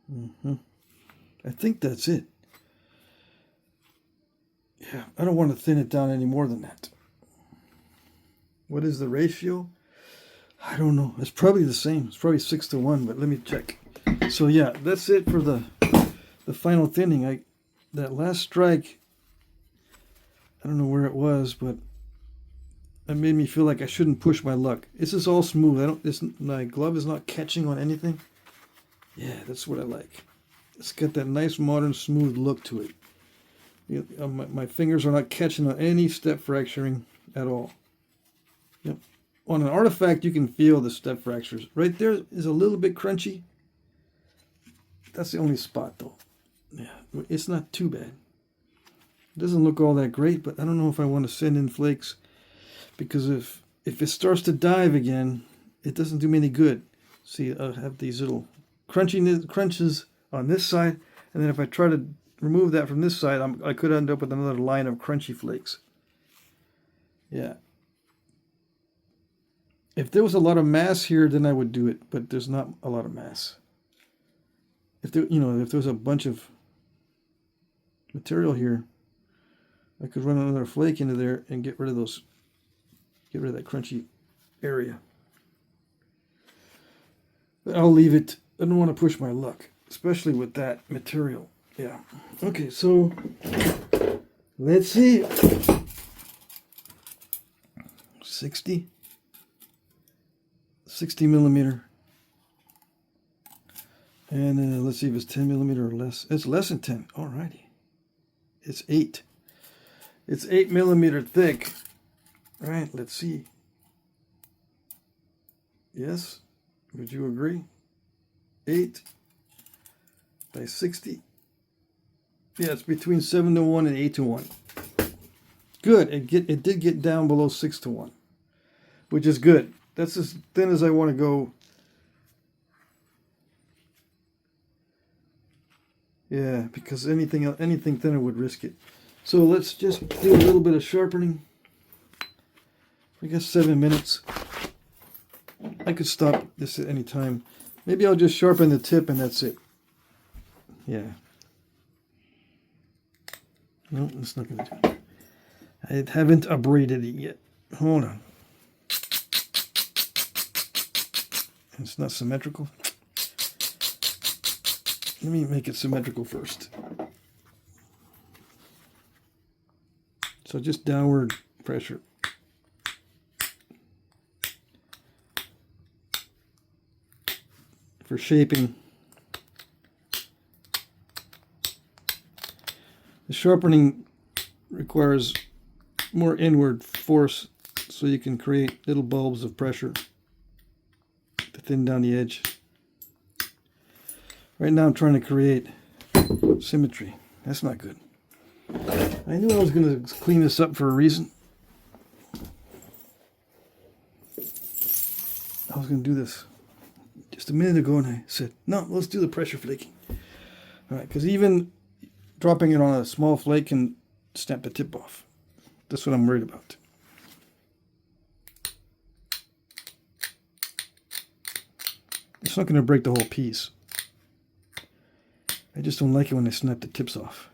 I think that's it. Yeah, I don't want to thin it down any more than that. What is the ratio? I don't know. It's probably the same. It's probably 6:1, but let me check. So yeah, that's it for the final thinning. That last strike, I don't know where it was, but it made me feel like I shouldn't push my luck. This is all smooth. My glove is not catching on anything. Yeah, that's what I like. It's got that nice modern smooth look to it. My fingers are not catching on any step fracturing at all. Yep. On an artifact, you can feel the step fractures. Right there is a little bit crunchy. That's the only spot, though. Yeah, it's not too bad. It doesn't look all that great, but I don't know if I want to send in flakes, because if it starts to dive again, it doesn't do me any good. See, I have these little crunches on this side, and then if I try to remove that from this side, I could end up with another line of crunchy flakes. Yeah. If there was a lot of mass here, then I would do it, but there's not a lot of mass. If there was a bunch of material here, I could run another flake into there and get rid of that crunchy area. But I'll leave it. I don't want to push my luck, especially with that material. Yeah. Okay, so let's see. 60 millimeter. And let's see if it's 10 millimeter or less. It's less than 10. Alrighty. It's 8. It's 8 millimeter thick. All right, let's see. Yes? Would you agree? 8 by 60. Yeah, it's between 7:1 and 8:1. Good. It did get down below 6:1, which is good. That's as thin as I want to go. Yeah, because anything thinner would risk it. So let's just do a little bit of sharpening. I guess 7 minutes. I could stop this at any time. Maybe I'll just sharpen the tip and that's it. Yeah. No, that's not going to do it. I haven't abraded it yet. Hold on. It's not symmetrical. Let me make it symmetrical first. So just downward pressure. For shaping. The sharpening requires more inward force so you can create little bulbs of pressure to thin down the edge. Right now I'm trying to create symmetry. That's not good. I knew I was going to clean this up for a reason. I was going to do this just a minute ago and I said, no, let's do the pressure flaking. All right, because even dropping it on a small flake can snap the tip off. That's what I'm worried about. It's not going to break the whole piece. I just don't like it when they snap the tips off.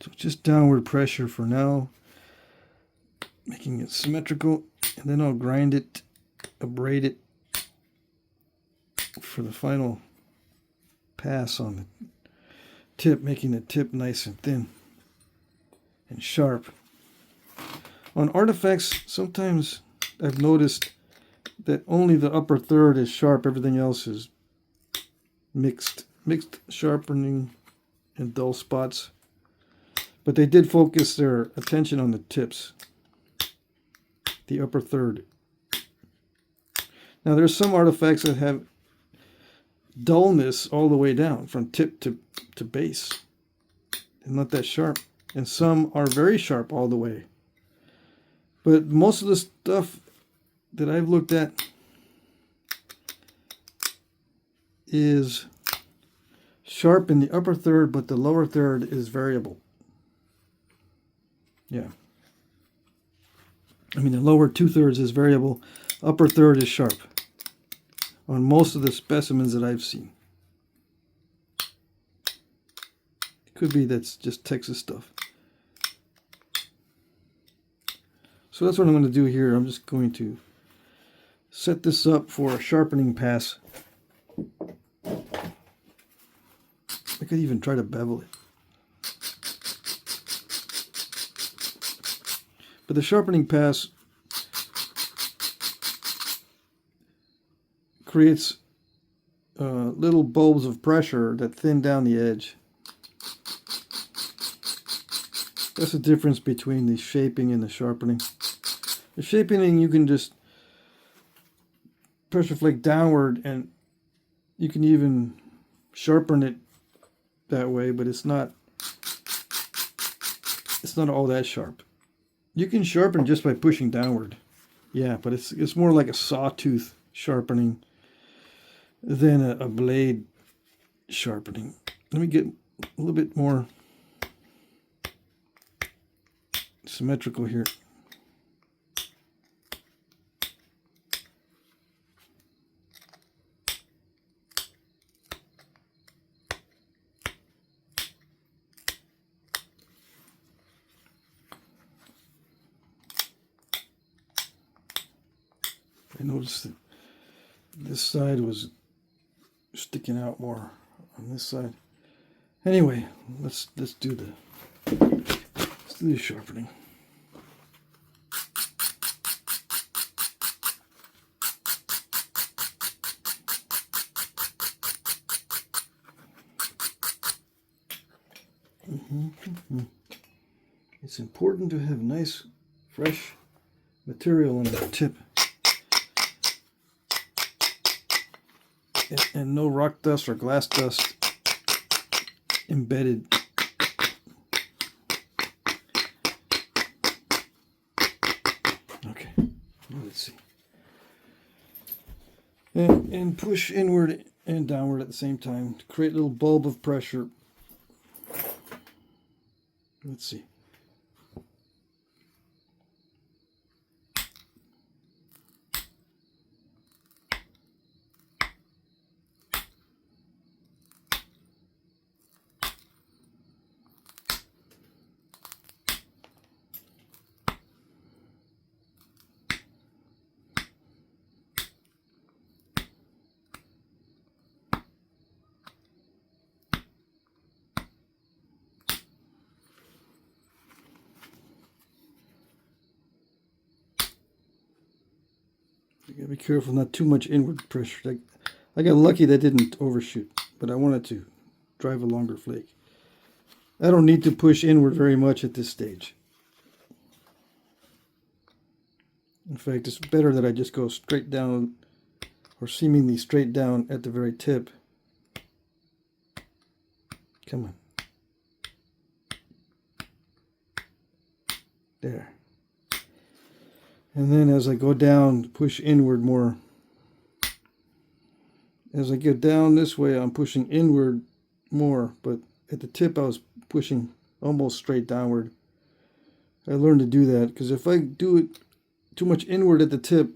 So just downward pressure for now, making it symmetrical, and then I'll grind it, abrade it for the final pass on the tip, making the tip nice and thin and sharp. On artifacts, sometimes I've noticed that only the upper third is sharp, everything else is mixed sharpening and dull spots. But they did focus their attention on the tips, the upper third. Now there's some artifacts that have dullness all the way down from tip to base and not that sharp, and some are very sharp all the way. But most of the stuff that I've looked at is sharp in the upper third, but the lower third is variable. Yeah. I mean, the lower 2/3 is variable, upper third is sharp on most of the specimens that I've seen. It could be that's just Texas stuff. So that's what I'm going to do here. I'm just going to set this up for a sharpening pass. I could even try to bevel it. But the sharpening pass creates little bulbs of pressure that thin down the edge. That's the difference between the shaping and the sharpening. The shaping, you can just pressure flake downward and you can even sharpen it that way, but it's not all that sharp. You can sharpen just by pushing downward. Yeah, but it's more like a sawtooth sharpening than a blade sharpening. Let me get a little bit more symmetrical here. I noticed that this side was sticking out more on this side. Anyway, let's do the sharpening. It's important to have nice, fresh material on the tip. And no rock dust or glass dust embedded. Okay, let's see. And push inward and downward at the same time to create a little bulb of pressure. Let's see. You gotta be careful, not too much inward pressure. I got lucky that didn't overshoot, but I wanted to drive a longer flake. I don't need to push inward very much at this stage. In fact, it's better that I just go straight down, or seemingly straight down at the very tip. Come on. There. And then as I go down, push inward more. As I get down this way, I'm pushing inward more, but at the tip I was pushing almost straight downward. I learned to do that, because if I do it too much inward at the tip,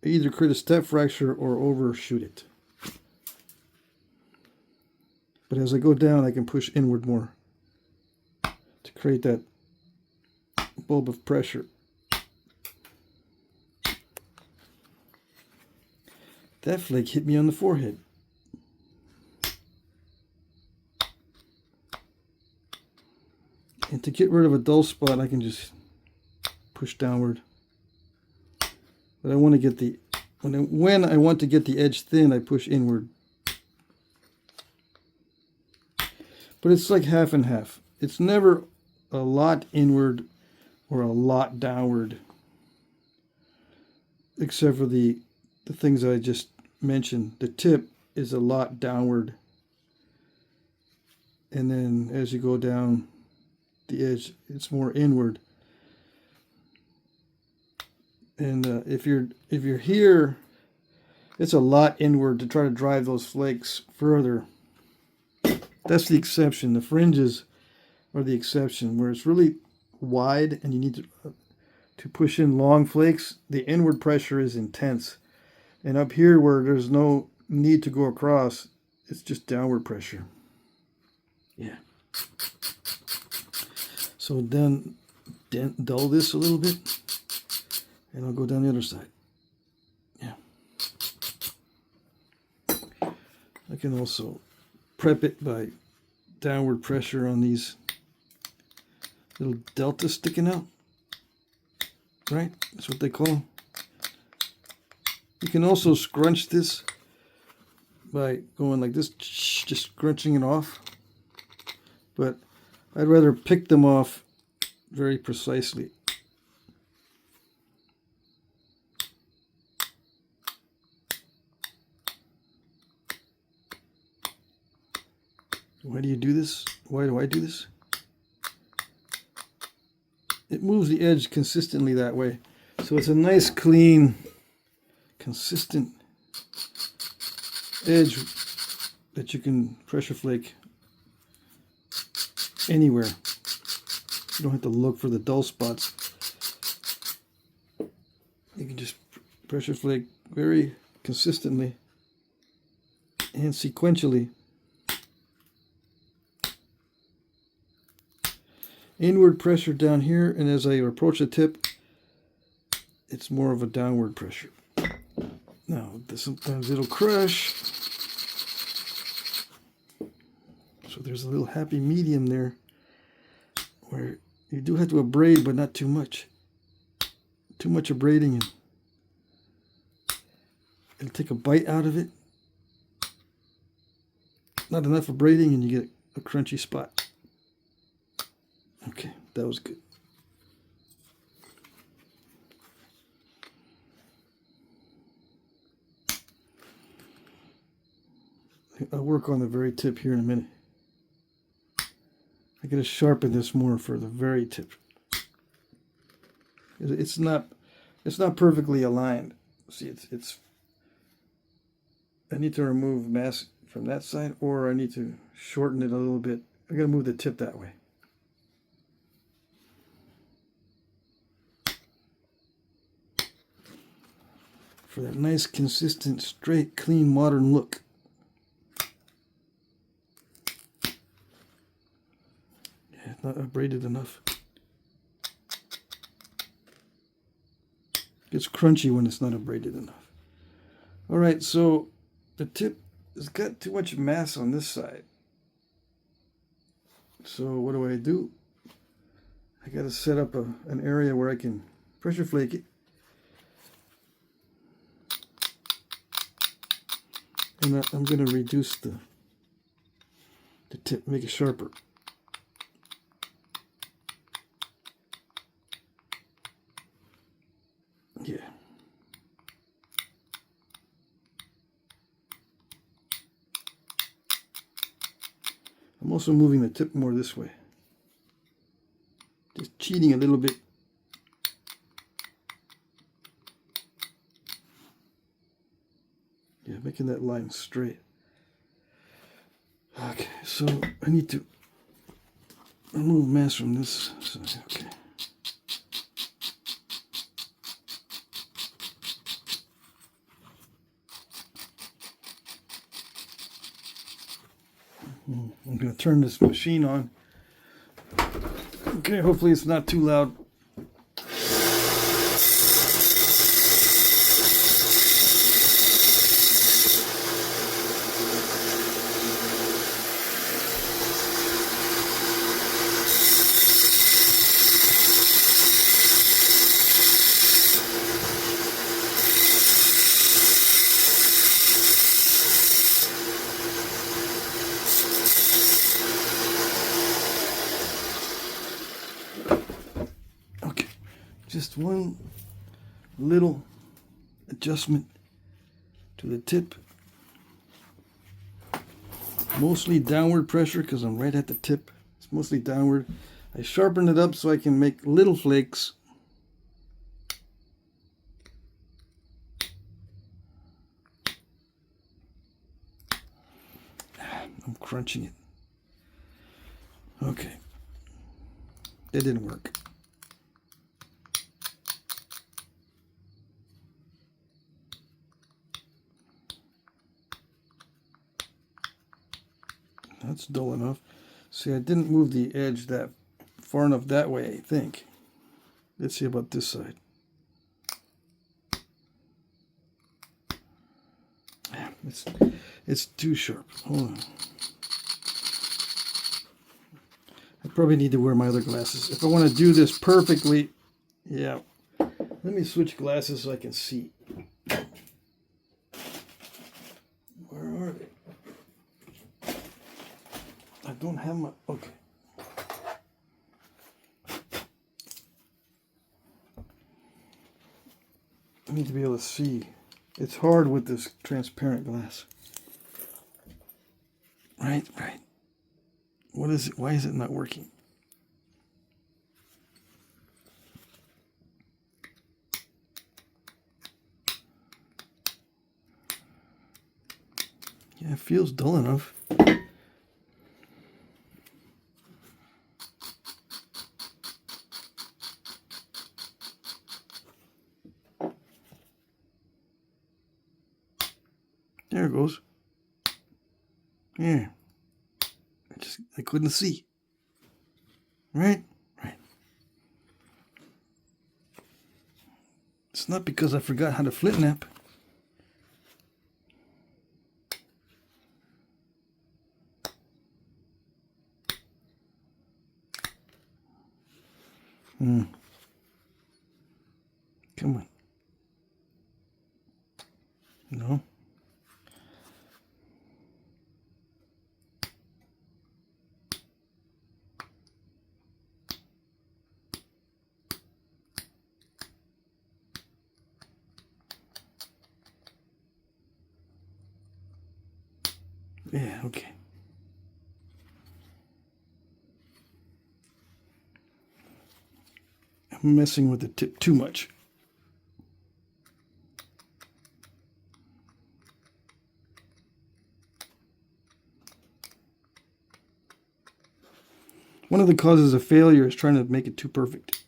I either create a step fracture or overshoot it. But as I go down, I can push inward more to create that bulb of pressure. That flake hit me on the forehead. And to get rid of a dull spot, I can just push downward. But I want to get the, when I want to get the edge thin, I push inward. But it's like half and half. It's never a lot inward or a lot downward, except for the things I just mentioned. The tip is a lot downward, and then as you go down the edge, it's more inward. And if you're here, it's a lot inward to try to drive those flakes further. That's the exception. The fringes are the exception, where it's really wide and you need to to push in long flakes, the inward pressure is intense. And up here where there's no need to go across, it's just downward pressure. Yeah. So then dull this a little bit, and I'll go down the other side. Yeah. I can also prep it by downward pressure on these little deltas sticking out. Right? That's what they call them. You can also scrunch this by going like this, just scrunching it off. But I'd rather pick them off very precisely. Why do you do this? Why do I do this? It moves the edge consistently that way. So it's a nice, clean, consistent edge that you can pressure flake anywhere. You don't have to look for the dull spots. You can just pressure flake very consistently and sequentially. Inward pressure down here, and as I approach the tip, it's more of a downward pressure. Now, sometimes it'll crush. So there's a little happy medium there where you do have to abrade, but not too much. Too much abrading, and it'll take a bite out of it. Not enough abrading, and you get a crunchy spot. Okay, that was good. I'll work on the very tip here in a minute. I gotta sharpen this more for the very tip. It's not perfectly aligned. See, it's. I need to remove mass from that side, or I need to shorten it a little bit. I gotta move the tip that way. For that nice, consistent, straight, clean, modern look. Yeah, not abraded enough. Gets crunchy when it's not abraded enough. Alright, so the tip has got too much mass on this side. So what do? I got to set up an area where I can pressure flake it. And I'm going to reduce the tip, make it sharper. Yeah. I'm also moving the tip more this way. Just cheating a little bit. Yeah, making that line straight. Okay, so I need to remove mass from this side. Okay. I'm going to turn this machine on. Okay, hopefully it's not too loud. Just one little adjustment to the tip. Mostly downward pressure because I'm right at the tip. It's mostly downward. I sharpen it up so I can make little flakes. I'm crunching it. Okay. That didn't work. That's dull enough. See, I didn't move the edge that far enough that way, I think. Let's see about this side. Yeah, it's too sharp. Hold on. I probably need to wear my other glasses. If I want to do this perfectly, yeah. Let me switch glasses so I can see. Where are they? I don't have my... Okay. I need to be able to see. It's hard with this transparent glass. Right. What is it? Why is it not working? Yeah, it feels dull enough. There it goes. Yeah. I couldn't see. Right? It's not because I forgot how to flint knap. Come on. No. Yeah, okay. I'm messing with the tip too much. One of the causes of failure is trying to make it too perfect.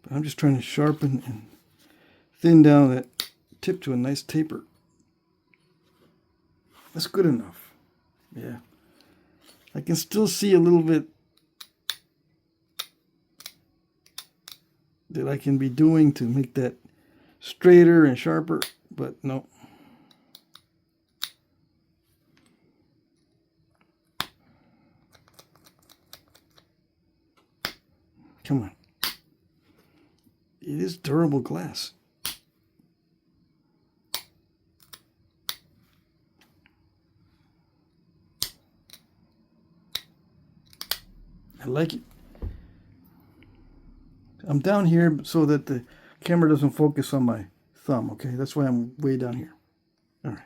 But I'm just trying to sharpen and thin down that tip to a nice taper. That's good enough. Yeah. I can still see a little bit that I can be doing to make that straighter and sharper, but no. Come on. It is durable glass. I like it. I'm down here so that the camera doesn't focus on my thumb, okay? That's why I'm way down here. All right.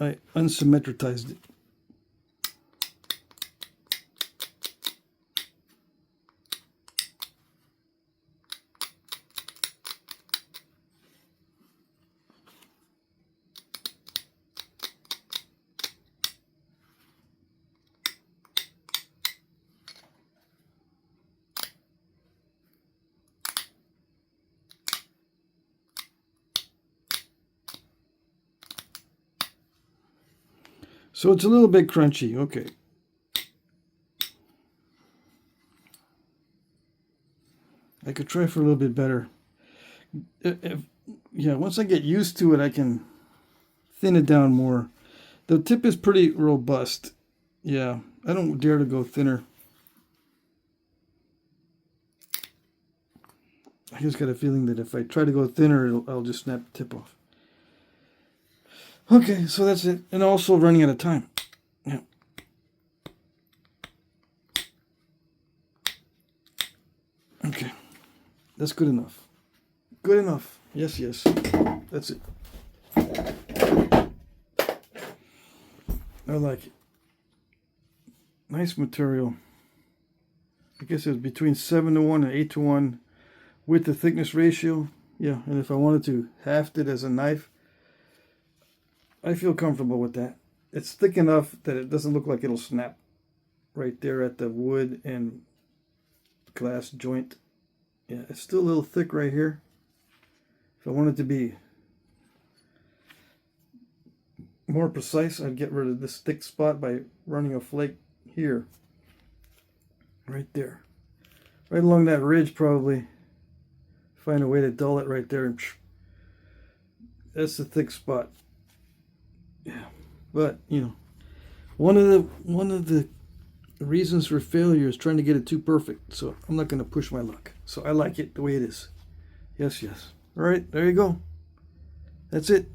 I unsymmetrized it. So it's a little bit crunchy, okay. I could try for a little bit better. Yeah, once I get used to it, I can thin it down more. The tip is pretty robust. Yeah, I don't dare to go thinner. I just got a feeling that if I try to go thinner, I'll just snap the tip off. Okay, so that's it. And also running out of time. Yeah. Okay. That's good enough. Good enough. Yes, yes. That's it. I like it. Nice material. I guess it's between 7:1 and 8:1 with the thickness ratio. Yeah, and if I wanted to haft it as a knife, I feel comfortable with that. It's thick enough that it doesn't look like it'll snap. right there at the wood and glass joint. Yeah, it's still a little thick right here. If I wanted to be more precise, I'd get rid of this thick spot by running a flake here. Right there. Right along that ridge, probably. Find a way to dull it right there. And that's the thick spot. Yeah. But, you know, one of the reasons for failure is trying to get it too perfect. So I'm not going to push my luck. So I like it the way it is. Yes, yes. All right, there you go. That's it.